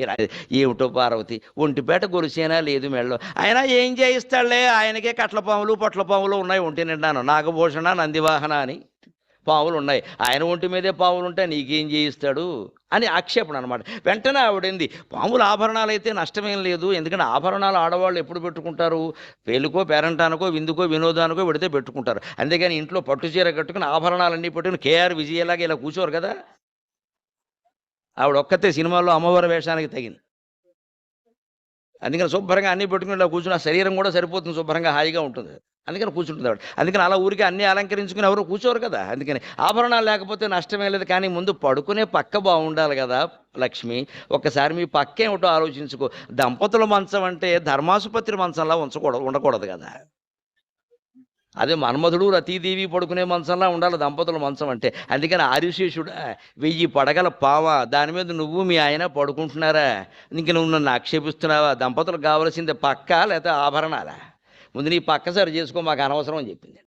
ఇలా ఏమిటో పార్వతి ఒంటిపేట గొలుసేనా లేదు మెడలో. అయినా ఏం చేయిస్తాడులే, ఆయనకే కట్ల పాములు పొట్ల పాములు ఉన్నాయి ఒంటి నిండాను. నాగభూషణ నందివాహన అని పావులు ఉన్నాయి, ఆయన ఒంటి మీదే పావులు ఉంటే నీకేం చేయిస్తాడు అని ఆక్షేపణ అనమాట. వెంటనే ఆవిడింది, పాముల ఆభరణాలు అయితే నష్టమేం లేదు, ఎందుకంటే ఆభరణాలు ఆడవాళ్ళు ఎప్పుడు పెట్టుకుంటారు, పెళ్ళికో పేరంటానికో విందుకో వినోదానికో పెడితే పెట్టుకుంటారు. అంతేగాని ఇంట్లో పట్టు చీర కట్టుకుని ఆభరణాలన్నీ పెట్టుకుని కేఆర్ విజయలాగా ఇలా కూర్చోరు కదా. ఆవిడ ఒక్కతే సినిమాల్లో అమ్మవారి వేషానికి తగింది. అందుకని శుభ్రంగా అన్నీ పెట్టుకుని ఇలా కూర్చుని ఆ శరీరం కూడా సరిపోతుంది, శుభ్రంగా హాయిగా ఉంటుంది. అందుకని కూర్చుంటుంది ఆవిడ. అందుకని అలా ఊరికి అన్నీ అలంకరించుకుని ఎవరు కూర్చోరు కదా. అందుకని ఆభరణాలు లేకపోతే నష్టమే లేదు, కానీ ముందు పడుకునే పక్క బాగుండాలి కదా లక్ష్మి. ఒక్కసారి మీ పక్క ఏమిటో ఆలోచించుకో. దంపతుల మంచం అంటే ధర్మాసుపత్రి మంచంలా ఉండకూడదు కదా. అదే మన్మధుడు రతీదేవి పడుకునే మంచంలా ఉండాలి దంపతుల మంచం అంటే. అందుకని ఆదిశేషుడు 1000 పడగల పావ, దాని మీద నువ్వు మీ ఆయన పడుకుంటున్నారా, ఇంక నువ్వు నన్ను ఆక్షేపిస్తున్నావా? దంపతులకు కావలసింది పక్క లేకపోతే ఆభరణాలా? ముందు నీ పక్క సరి చేసుకో, మాకు అనవసరం అని చెప్పింది.